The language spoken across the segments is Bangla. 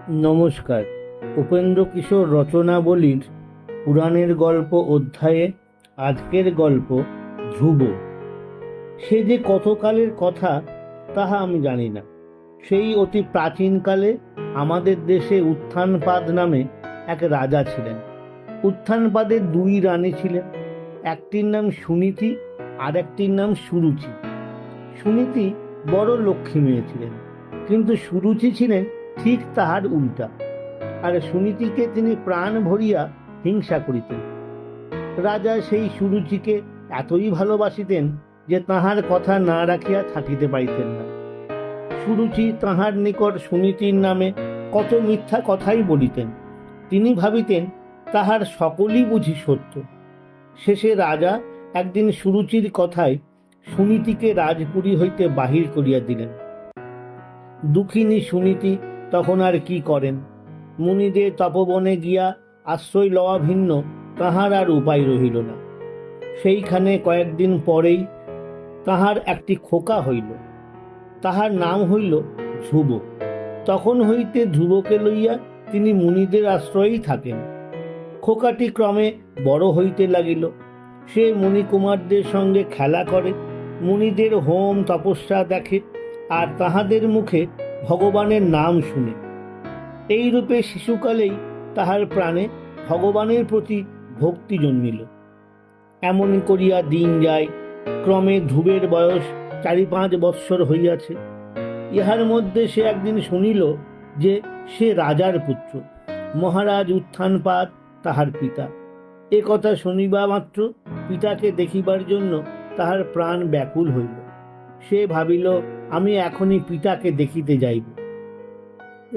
নমস্কার। উপেন্দ্র কিশোর রচনাবলীর পুরাণের গল্প অধ্যায়ে আজকের গল্প ধ্রুব। সে যে কতকালের কথা তাহা আমি জানি না। সেই অতি প্রাচীনকালে আমাদের দেশে উত্থানপাদ নামে এক রাজা ছিলেন। উত্থানপাদের দুই রানী ছিলেন, একটির নাম সুনীতি আর একটির নাম সুরুচি। সুনীতি বড় লক্ষ্মী মেয়ে ছিলেন, কিন্তু সুরুচি ছিলেন ঠিক তাহার উল্টা। আর সুনীতিকে তিনি প্রাণ ভরিয়া হিংসা করিতেন। রাজা সেই সুরুচিকে এতই ভালোবাসিতেন যে তাহার কথা না রাখিয়া থাকিতে পারিতেন না। সুরুচি তাহার নিকট সুনীতির নামে কত মিথ্যা কথাই বলিতেন। তিনি ভাবিতেন তাহার সকলই বুঝি সত্য। শেষে রাজা একদিন সুরুচির কথায় সুনীতিকে রাজপুরী হইতে বাহির করিয়া দিলেন। দুঃখিনী সুনীতি তখন আর কি করেন? মুনিদের তপবনে গিয়া আশ্রয় লওয়া ভিন্ন তাহার আর উপায় রহিল না। সেইখানে কয়েকদিন পরেই তাহার একটি খোকা হইল। তাহার নাম হইল ধ্রুব। তখন হইতে ধ্রুবকে লইয়া তিনি মুনিদের আশ্রয়েই থাকেন। খোকাটি ক্রমে বড় হইতে লাগিল। সে মুনিকুমারদের সঙ্গে খেলা করে, মুনিদের হোম তপস্যা দেখে, আর তাহাদের মুখে ভগবানের নাম শুনে। এইরূপে শিশুকালেই তাহার প্রাণে ভগবানের প্রতি ভক্তি জন্মিল। এমন করিয়া দিন যায়। ক্রমে ধ্রুবের বয়স 4-5 বৎসর হইয়াছে। ইহার মধ্যে সে একদিন শুনিল যে সে রাজার পুত্র, মহারাজ উত্থানপাদ তাহার পিতা। এ কথা শুনিবা মাত্র পিতাকে দেখিবার জন্য তাহার প্রাণ ব্যাকুল হইল। সে ভাবিল, আমি এখনই পিতাকে দেখিতে যাইব।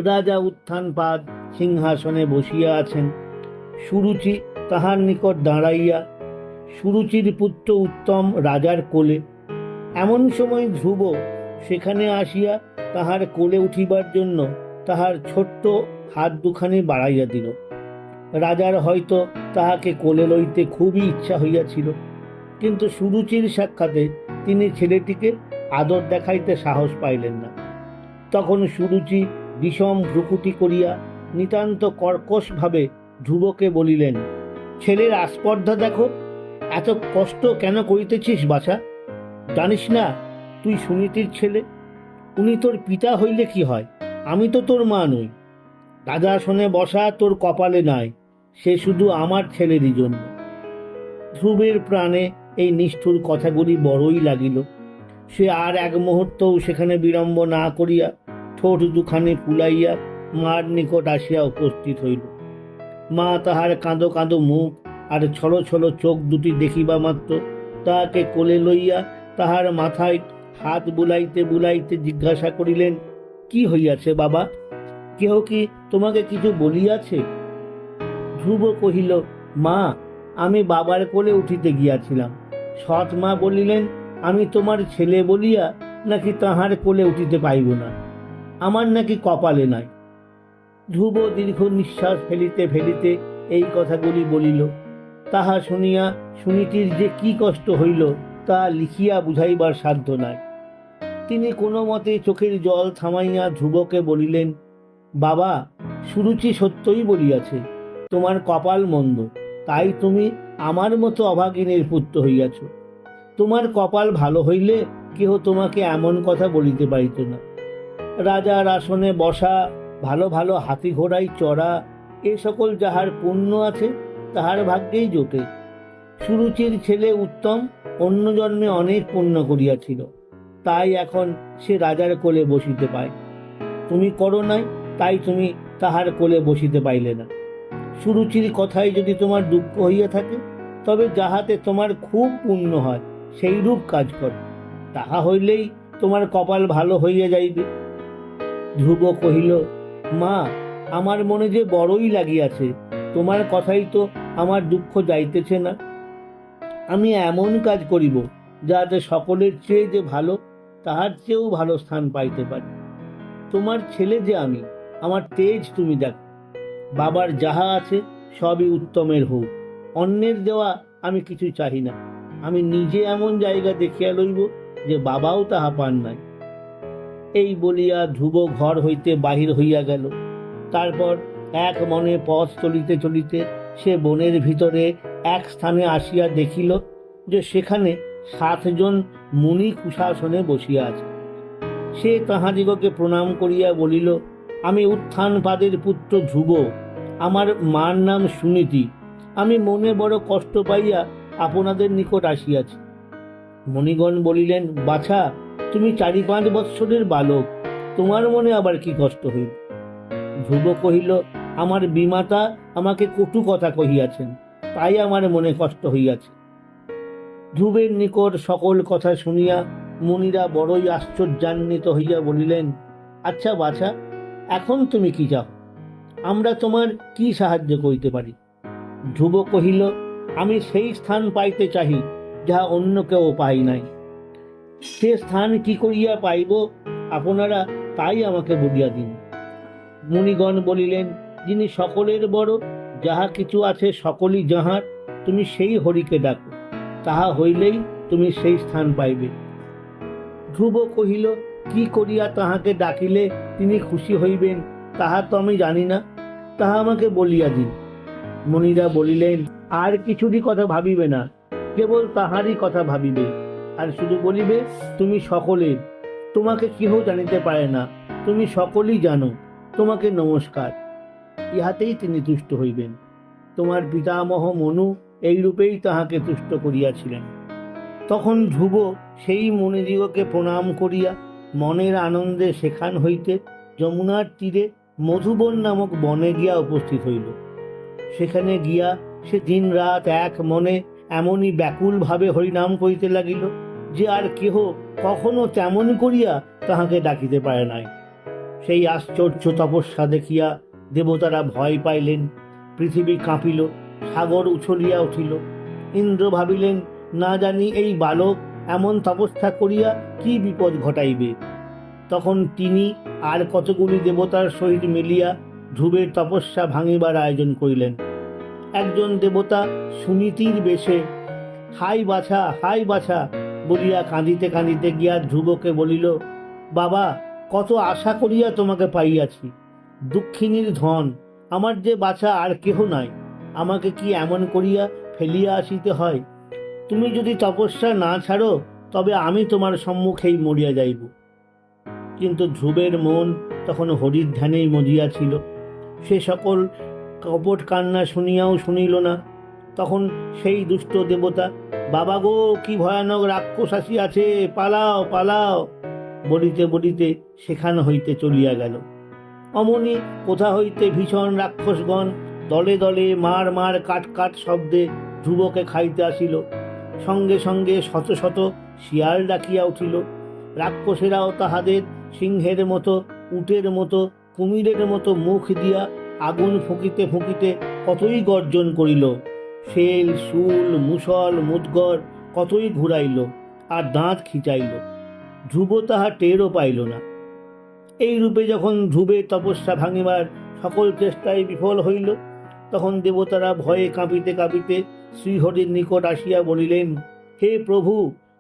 রাজা উত্থানপাদ সিংহাসনে বসিয়া আছেন। সুরুচি তাহার নিকট দাঁড়াইয়া। সুরুচির পুত্র উত্তম রাজার কোলে। এমন সময় ধ্রুব সেখানে আসিয়া তাহার কোলে উঠিবার জন্য তাহার ছোট্ট হাত দুখানি বাড়াইয়া দিল। রাজার হয়তো তাহাকে কোলে লইতে খুবই ইচ্ছা হইয়াছিল, কিন্তু সুরুচির সাক্ষাতে তিনি ছেলেটিকে আদর দেখাইতে সাহস পাইলেন না। তখন সুরুচি বিষম ভ্রুকুটি করিয়া নিতান্ত কর্কশভাবে ধ্রুবকে বলিলেন, ছেলের আস্পর্ধা দেখো, এত কষ্ট কেন করিতেছিস বাছা? জানিস না তুই সুনীতির ছেলে? উনি তোর পিতা হইলে কি হয়, আমি তো তোর মা নই। রাজাসনে বসা তোর কপালে নাই, সে শুধু আমার ছেলেরই জন্য। ধ্রুবের প্রাণে এই নিষ্ঠুর কথাগুলি বড়ই লাগিল। সে আর এক মুহূর্তও সেখানে বিলম্ব না করিয়া ঠোঁট দুখানি ফুলাইয়া মার নিকট আসিয়া উপস্থিত হইল। মা তাহার কাঁদো কাঁদো মুখ আর ছলো ছলো চোখ দুটি দেখিবা মাত্র তাহাকে কোলে লইয়া তাহার মাথায় হাত বুলাইতে বুলাইতে জিজ্ঞাসা করিলেন, কি হইয়াছে বাবা? কেহ কি তোমাকে কিছু বলিয়াছে? ধ্রুব কহিল, মা, আমি বাবার কোলে উঠিতে গিয়াছিলাম। সৎ মা বলিলেন, আমি তোমার ছেলে বলিয়া নাকি তাহার কোলে উঠিতে পাইব না, আমার নাকি কপালে নাই। ধ্রুব দীর্ঘ নিঃশ্বাস ফেলিতে ফেলিতে এই কথাগুলি বলিল। তাহা শুনিয়া সুনীতির যে কি কষ্ট হইল তা লিখিয়া বুঝাইবার সাধ্য নাই। তিনি কোনো মতে চোখের জল থামাইয়া ধ্রুবকে বলিলেন, বাবা, সুরুচি সত্যই বলিয়াছে, তোমার কপাল মন্দ, তাই তুমি আমার মতো অভাগিনীর পুত্র হইয়াছ। তোমার কপাল ভালো হইলে কেহ তোমাকে এমন কথা বলিতে পারিত না। রাজার আসনে বসা, ভালো ভালো হাতি ঘোড়ায় চড়া, এ সকল যাহার পুণ্য আছে তাহার ভাগ্যেই জোটে। সুরুচির ছেলে উত্তম অন্য জন্মে অনেক পুণ্য করিয়াছিল, তাই এখন সে রাজার কোলে বসিতে পায়। তুমি করো নাই, তাই তুমি তাহার কোলে বসিতে পাইলে না। সুরুচির কথায় যদি তোমার দুঃখ হইয়া থাকে, তবে যাহাতে তোমার খুব পুণ্য হয় সেই রূপ কাজ করো, তাহা হইলেই তোমার কপাল ভালো হইয়া যাইবে। ধ্রুব কহিল, মা, আমার মনে যে বড়ই লাগিয়াছে, তোমার কথাই তো আমার দুঃখ যাইতেছে না। আমি এমন কাজ করিব যাহাতে সকলের চেয়ে যে ভালো, তাহার চেয়েও ভালো স্থান পাইতে পারি। তোমার ছেলে যে আমি, আমার তেজ তুমি দেখো। বাবার যাহা আছে সবই উত্তমের হোক, অন্যের দেওয়া আমি কিছু চাহি না। আমি নিজে এমন জায়গা দেখিয়া লইব যে বাবাও তাহা পান নাই। এই বলিয়া ধ্রুব ঘর হইতে বাহির হইয়া গেল। তারপর এক মনে পথ চলিতে চলিতে সে বনের ভিতরে এক স্থানে আসিয়া দেখিল যে সেখানে 7 জন মুনি কুশাসনে বসিয়া আছে। সে তাহাদিগকে প্রণাম করিয়া বলিল, আমি উত্থানপাদের পুত্র ধ্রুব, আমার মার নাম সুনীতি। আমি মনে বড় কষ্ট পাইয়া আপনাদের নিকট আসিয়াছি। মুনিগণ বলিলেন, বাছা, তুমি 4-5 বৎসরের বালক, তোমার মনে আবার কি কষ্ট হইল? ধ্রুব কহিল, আমার বিমাতা আমাকে কটু কথা কহিয়াছেন, তাই আমার মনে কষ্ট হইয়াছে। ধ্রুবের নিকট সকল কথা শুনিয়া মুনিরা বড়ই আশ্চর্যান্বিত হইয়া বলিলেন, আচ্ছা বাছা, এখন তুমি কি চাও? আমরা তোমার কি সাহায্য করিতে পারি? ধ্রুব কহিল, আমি সেই স্থান পাইতে চাহি যাহা অন্য কেউ পাই নাই। সে স্থান কি করিয়া পাইব আপনারা তাই আমাকে বলিয়া দিন। মুনিগণ বলিলেন, যিনি সকলের বড়, যাহা কিছু আছে সকলই যাহার, তুমি সেই হরিকে ডাকো, তাহা হইলেই তুমি সেই স্থান পাইবে। ধ্রুব কহিল, কি করিয়া তাহাকে ডাকিলে তিনি খুশি হইবেন তাহা তো আমি জানি না, তাহা আমাকে বলিয়া দিন। মুনিরা বলিলেন, আর কিছুরই কথা ভাবিবে না, কেবল তাহারই কথা ভাবিবে, আর শুধু বলিবে, তুমি সকলের, তোমাকে কেহ জানিতে পারে না, তুমি সকলেই জানো, তোমাকে নমস্কার। ইহাতেই তিনি তুষ্ট হইবেন। তোমার পিতামহ মনু এই রূপেই তাহাকে তুষ্ট করিয়াছিলেন। তখন ধ্রুব সেই মুনিদিগকে প্রণাম করিয়া মনের আনন্দে সেখান হইতে যমুনার তীরে মধুবন নামক বনে গিয়া উপস্থিত হইল। সেখানে গিয়া সে দিন রাত এক মনে এমনই ব্যাকুল ভাবে হরিনাম করিতে লাগিল যে আর কেহ কখনো তেমন করিয়া তাহাকে ডাকিতে পারে নাই। সেই আশ্চর্য তপস্যা দেখিয়া দেবতারা ভয় পাইলেন, পৃথিবী কাঁপিল, সাগর উছলিয়া উঠিল। ইন্দ্র ভাবিলেন, না জানি এই বালক এমন তপস্যা করিয়া কি বিপদ ঘটাইবে। তখন তিনি আর কতগুলি দেবতার সহিত মিলিয়া ধ্রুবের তপস্যা ভাঙিবার আয়োজন করিলেন। একজন দেবতা সুনীতির বেশে হাই বাছা, হাই বাছা বলিয়া কাঁদিতে কাঁদিতে গিয়া ধ্রুবকে বলিল, বাবা, কত আশা করিয়া তোমাকে পাইয়াছি, দুঃখিনীর ধন, আমার যে বাছা আর কেহ নাই, আমাকে কি এমন করিয়া ফেলিয়া আসিতে হয়? তুমি যদি তপস্যা না ছাড়ো তবে আমি তোমার সম্মুখেই মরিয়া যাইব। কিন্তু ধ্রুবের মন তখন হরির ধ্যানেই মজিয়াছিল। সে সকল কপট কান্না শুনিয়াও শুনিল না। তখন সেই দুষ্ট দেবতা, বাবা গো, কি ভয়ানক রাক্ষস আসিয়াছে, পালাও পালাও বলিতে বলিতে সেখান হইতে চলিয়া গেল। অমনি কোথা হইতে ভীষণ রাক্ষসগণ দলে দলে মার মার কাট কাট শব্দে ধ্রুবকে খাইতে আসিল। সঙ্গে সঙ্গে শত শত শিয়াল ডাকিয়া উঠিল। রাক্ষসেরাও তাহাদের সিংহের মতো, উটের মতো, কুমিরের মতো মুখ দিয়া আগুন ফুঁকিতে ফুঁকিতে কতই গর্জন করিল। শেল, শুল, মুসল, মুদগর কতই ঘুরাইল আর দাঁত খিচাইল। ধ্রুব তাহা টেরও পাইল না। এই রূপে যখন ধ্রুবের তপস্যা ভাঙিবার সকল চেষ্টায় বিফল হইল, তখন দেবতারা ভয়ে কাঁপিতে কাঁপিতে শ্রীহরির নিকট আসিয়া বলিলেন, হে প্রভু,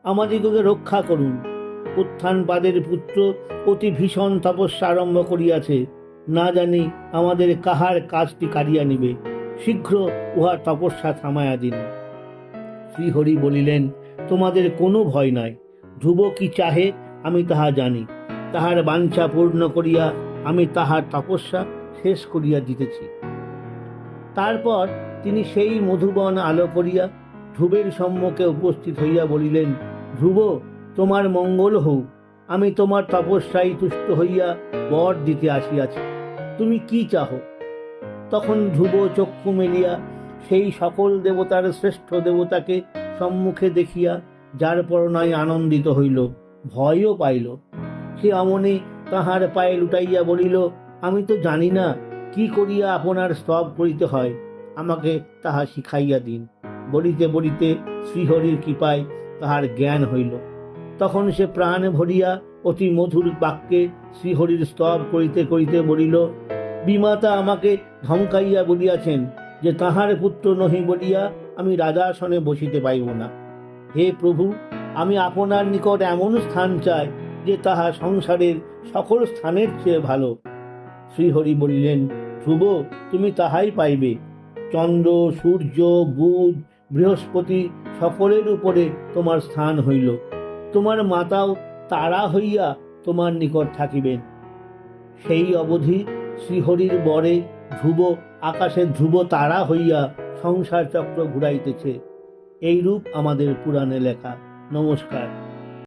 আমাদিগকে রক্ষা করুন। উত্থানপাদের পুত্র অতি ভীষণ তপস্যা আরম্ভ করিয়াছে, না জানি আমাদের কাহার কাজটি কাড়িয়া নিবে, শীঘ্র উহার তপস্যা থামাইয়া দিন। শ্রীহরি বলিলেন, তোমাদের কোনো ভয় নাই, ধ্রুব কি চাহে আমি তাহা জানি, তাহার বাঞ্ছা পূর্ণ করিয়া আমি তাহার তপস্যা শেষ করিয়া দিতেছি। তারপর তিনি সেই মধুবন আলো করিয়া ধ্রুবের সম্মুখে উপস্থিত হইয়া বলিলেন, ধ্রুব, তোমার মঙ্গল হোক, আমি তোমার তপস্যায় তুষ্ট হইয়া বর দিতে আসিয়াছি, তুমি কি চাহ? তখন ধ্রুব চক্ষু মেলিয়া সেই সকল দেবতার শ্রেষ্ঠ দেবতাকে সম্মুখে দেখিয়া যার পরনায় আনন্দিত হইল, ভয়ও পাইল। সে অমনি তাহার পায়ে লুটাইয়া বলিল, আমি তো জানি না কি করিয়া আপনার স্তব করিতে হয়, আমাকে তাহা শিখাইয়া দিন। বলিতে বলিতে শ্রীহরির কৃপায় তাহার জ্ঞান হইল। তখন সে প্রাণ ভরিয়া অতি মধুর বাক্যে শ্রীহরির স্তব করিতে করিতে বলিল, বিমাতা আমাকে ধমকাইয়া বলিয়াছেন যে তাহার পুত্র নহি বলিয়া আমি রাজাসনে বসিতে পাইব না। হে প্রভু, আমি আপনার নিকট এমন স্থান চাই যে তাহা সংসারের সকল স্থানের চেয়ে ভালো। শ্রীহরি বলিলেন, ধ্রুব, তুমি তাহাই পাইবে। চন্দ্র, সূর্য, বুধ, বৃহস্পতি সকলের উপরে তোমার স্থান হইল। তোমার মাতাও তারা হইয়া তোমার নিকট থাকিবেন। সেই অবধি শ্রীহরির বরে ধ্রুব আকাশের ধ্রুব তারা হইয়া সংসার চক্র ঘুরাইতেছে। এইরূপ আমাদের পুরাণে লেখা। নমস্কার।